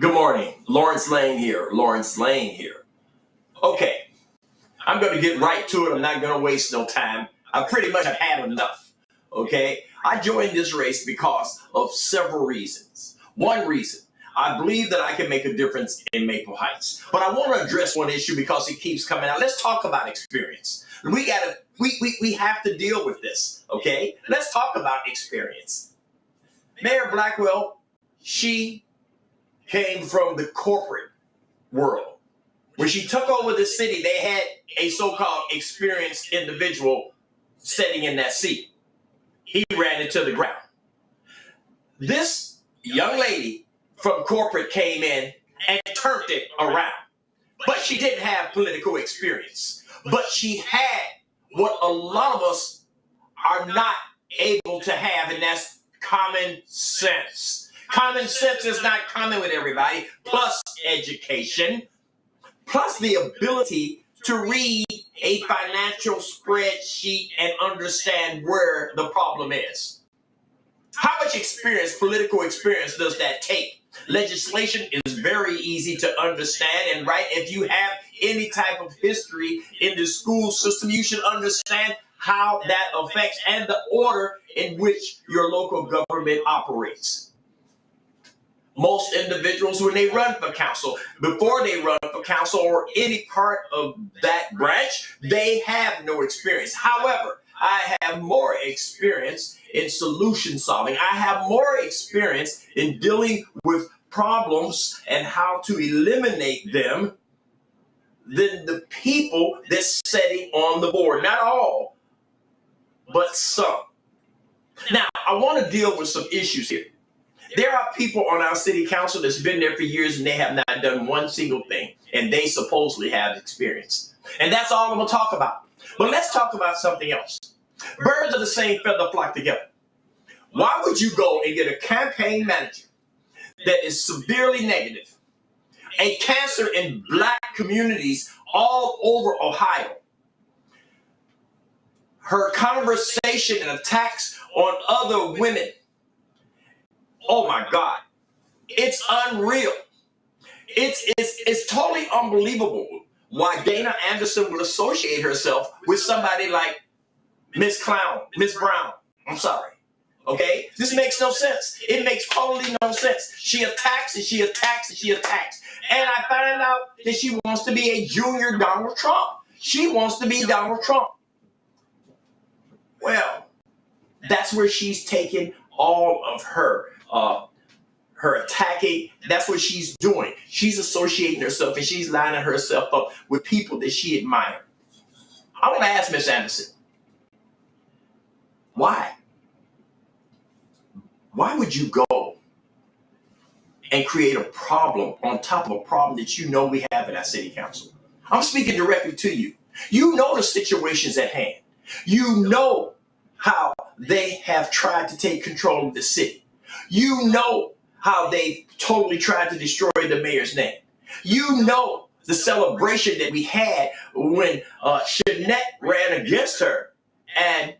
Good morning. Lawrence Lane here. Lawrence Lane here. Okay, I'm going to get right to it. I'm not going to waste no time. I pretty much have had enough. Okay, I joined this race because of several reasons. One reason, I believe that I can make a difference in Maple Heights. But I want to address one issue because it keeps coming out. Let's talk about experience. We have to deal with this. Okay, let's talk about experience. Mayor Blackwell, she came from the corporate world. When she took over the city, they had a so-called experienced individual sitting in that seat. He ran it to the ground. This young lady from corporate came in and turned it around. But she didn't have political experience. But she had what a lot of us are not able to have, and that's common sense. Common sense is not common with everybody, plus education, plus the ability to read a financial spreadsheet and understand where the problem is. How much experience, political experience, does that take? Legislation is very easy to understand, and right, if you have any type of history in the school system, you should understand how that affects and the order in which your local government operates. Most individuals, when they run for council, before they run for council or any part of that branch, they have no experience. However, I have more experience in solution solving. I have more experience in dealing with problems and how to eliminate them than the people that's sitting on the board. Not all, but some. Now, I want to deal with some issues here. There are people on our city council that's been there for years and they have not done one single thing, and they supposedly have experience. And that's all I'm going to talk about. But let's talk about something else. Birds of the same feather flock together. Why would you go and get a campaign manager that is severely negative, a cancer in black communities all over Ohio? Her conversation and attacks on other women, oh my God, it's unreal. It's totally unbelievable why Dana Anderson would associate herself with somebody like Miss Brown. I'm sorry. Okay? This makes no sense. It makes totally no sense. She attacks and she attacks and she attacks. And I find out that she wants to be a junior Donald Trump. She wants to be Donald Trump. Well, that's where she's taken all of her attacking. That's what she's doing. She's associating herself and she's lining herself up with people that she admires. I want to ask Miss Anderson, why? Why would you go and create a problem on top of a problem that you know we have in our city council? I'm speaking directly to you. You know the situations at hand. You know how they have tried to take control of the city. You know how they totally tried to destroy the mayor's name. You know the celebration that we had when Shanette ran against her and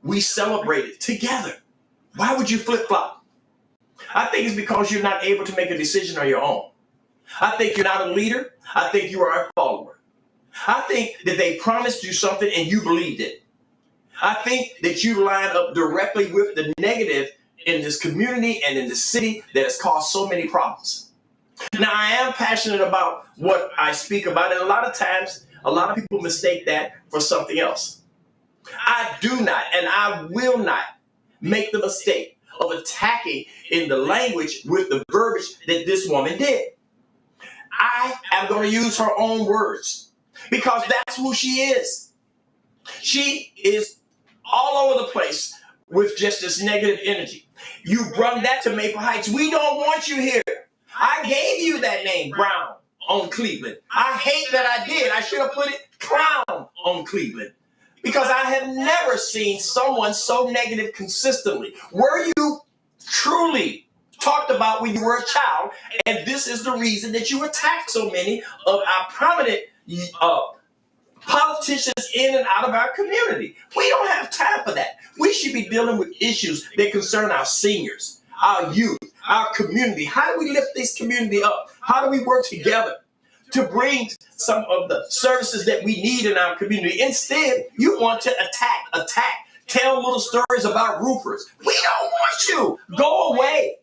we celebrated together. Why would you flip-flop? I think it's because you're not able to make a decision on your own. I think you're not a leader. I think you are a follower. I think that they promised you something and you believed it. I think that you line up directly with the negative in this community and in the city that has caused so many problems. Now, I am passionate about what I speak about, and a lot of times, a lot of people mistake that for something else. I do not, and I will not make the mistake of attacking in the language with the verbiage that this woman did. I am going to use her own words because that's who she is. She is all over the place with just this negative energy. You brought that to Maple Heights. We don't want you here. I gave you that name, Brown, on Cleveland. I hate that I did. I should have put it Clown on Cleveland because I have never seen someone so negative consistently. Were you truly talked about when you were a child, and this is the reason that you attack so many of our prominent politicians in and out of our community? We don't have time for that. We should be dealing with issues that concern our seniors, our youth, our community? How do we lift this community up? How do we work together to bring some of the services that we need in our community? Instead, you want to attack, tell little stories about roofers. We don't want you. Go away.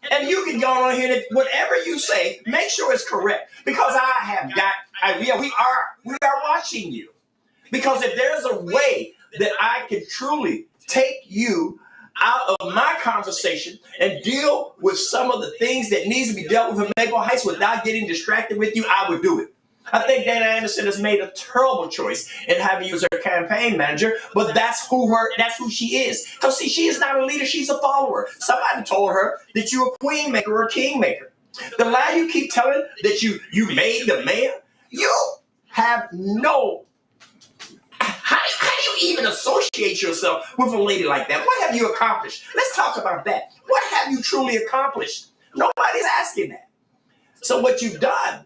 And you can go on here and whatever you say, make sure it's correct. Because we are watching you. Because if there's a way that I can truly take you out of my conversation and deal with some of the things that needs to be dealt with in Maple Heights without getting distracted with you, I would do it. I think Dana Anderson has made a terrible choice in having you as her campaign manager, but that's who she is. Because see, she is not a leader, she's a follower. Somebody told her that you're a queen maker or a king maker. The lie you keep telling that you made the mayor, you have no. How do you even associate yourself with a lady like that? What have you accomplished? Let's talk about that. What have you truly accomplished? Nobody's asking that. So what you've done,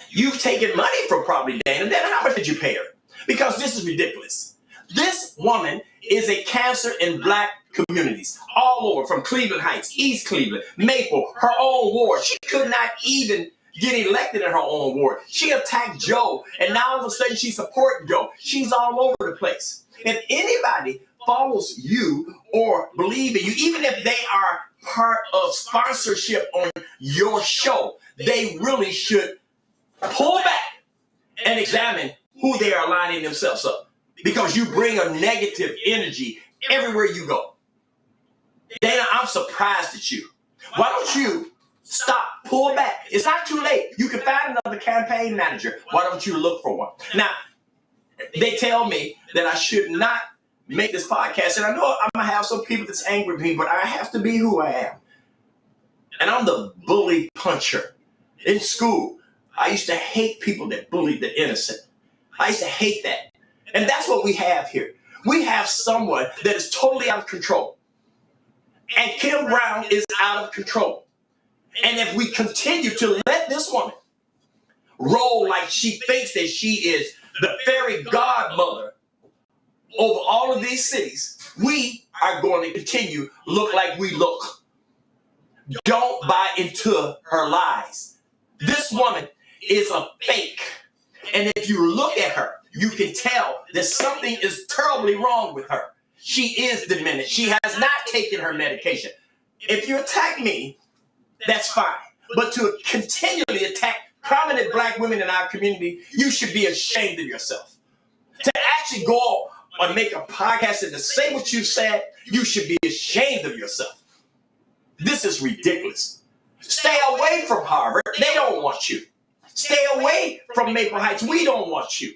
you've taken money from probably Dana. Then how much did you pay her? Because this is ridiculous. This woman is a cancer in black communities all over, from Cleveland Heights, East Cleveland, Maple, her own ward. She could not even get elected in her own ward. She attacked Joe, and now all of a sudden she's supporting Joe. She's all over the place. If anybody follows you or believe in you, even if they are part of sponsorship on your show, they really should pull back and examine who they are lining themselves up. Because you bring a negative energy everywhere you go. Dana, I'm surprised at you. Why don't you stop, pull back? It's not too late. You can find another campaign manager. Why don't you look for one? Now, they tell me that I should not make this podcast. And I know I'm going to have some people that's angry with me, but I have to be who I am. And I'm the bully puncher. In school, I used to hate people that bullied the innocent. I used to hate that. And that's what we have here. We have someone that is totally out of control. And Kim Brown is out of control. And if we continue to let this woman roll like she thinks that she is the fairy godmother over all of these cities, we are going to continue look like we look. Don't buy into her lies. This woman is a fake. And if you look at her, you can tell that something is terribly wrong with her. She is demented. She has not taken her medication. If you attack me, that's fine. But to continually attack prominent black women in our community, you should be ashamed of yourself. To actually go and make a podcast and to say what you said, you should be ashamed of yourself. This is ridiculous. Stay away from Harvard. They don't want you. Stay away from Maple Heights. We don't want you.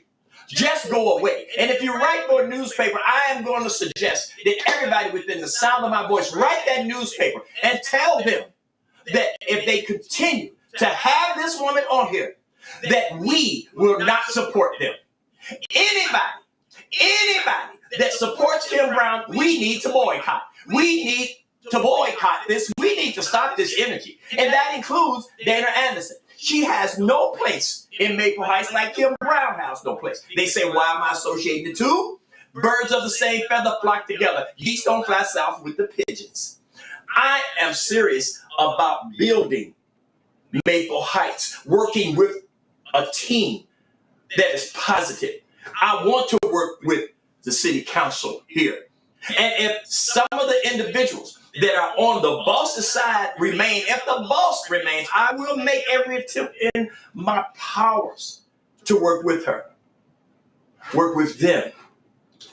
Just go away. And if you write for a newspaper, I am going to suggest that everybody within the sound of my voice write that newspaper and tell them that if they continue to have this woman on here, that we will not support them. Anybody that supports Kim Brown, we need to boycott. We need to boycott this. We need to stop this energy. And that includes Dana Anderson. She has no place in Maple Heights like Kim Brown has no place. They say, why am I associating the two? Birds of the same feather flock together. Geese don't fly south with the pigeons. I am serious about building Maple Heights, working with a team that is positive. I want to work with the city council here. And if some of the individuals that are on the boss's side remain, if the boss remains, I will make every attempt in my powers to work with her, work with them,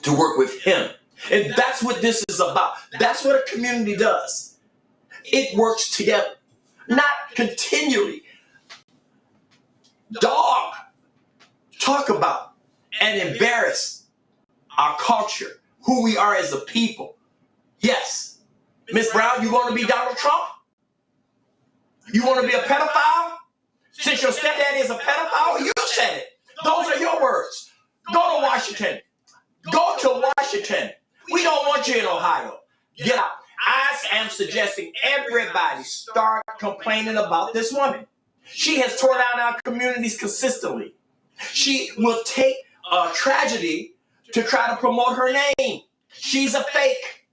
to work with him. And that's what this is about. That's what a community does. It works together, not continually talk about and embarrass our culture, who we are as a people. Yes, Miss Brown, you want to be Donald Trump? You want to be a pedophile? Since your stepdad is a pedophile, you said it. Those are your words. Go to Washington. Go to Washington. We don't want you in Ohio. Get out. I am suggesting everybody start complaining about this woman. She has torn down our communities consistently. She will take a tragedy to try to promote her name. She's a fake.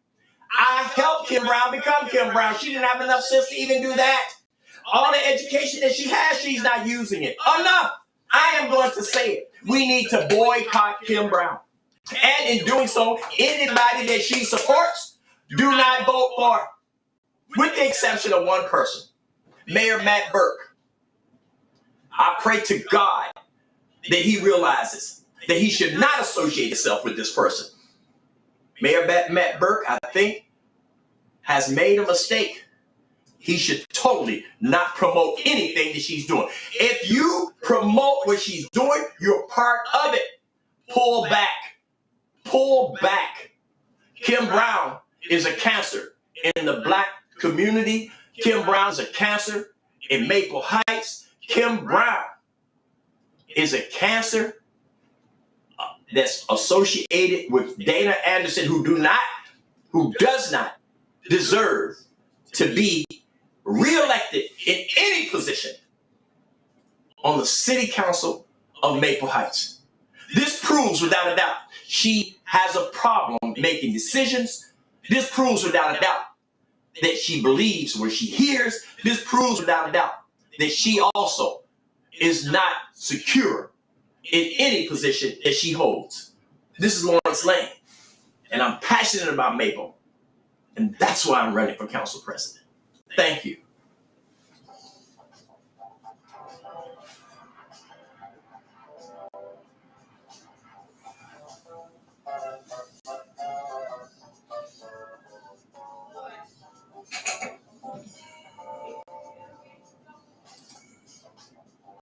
I helped Kim Brown become Kim Brown. She didn't have enough sense to even do that. All the education that she has, she's not using it. Enough. I am going to say it. We need to boycott Kim Brown. And in doing so, anybody that she supports, do not vote for her. With the exception of one person, Mayor Matt Burke. I pray to God that he realizes that he should not associate himself with this person. Mayor Matt Burke, I think, has made a mistake. He should totally not promote anything that she's doing. If you promote what she's doing, you're part of it. Pull back. Pull back. Kim Brown is a cancer in the black community. Kim Brown is a cancer in Maple Heights. Kim Brown is a cancer that's associated with Dana Anderson, who does not deserve to be reelected in any position on the city council of Maple Heights. This proves without a doubt she has a problem making decisions. This proves without a doubt that she believes what she hears. This proves without a doubt that she also is not secure in any position that she holds. This is Lawrence Lane, and I'm passionate about Maple, and that's why I'm running for council president. Thank you.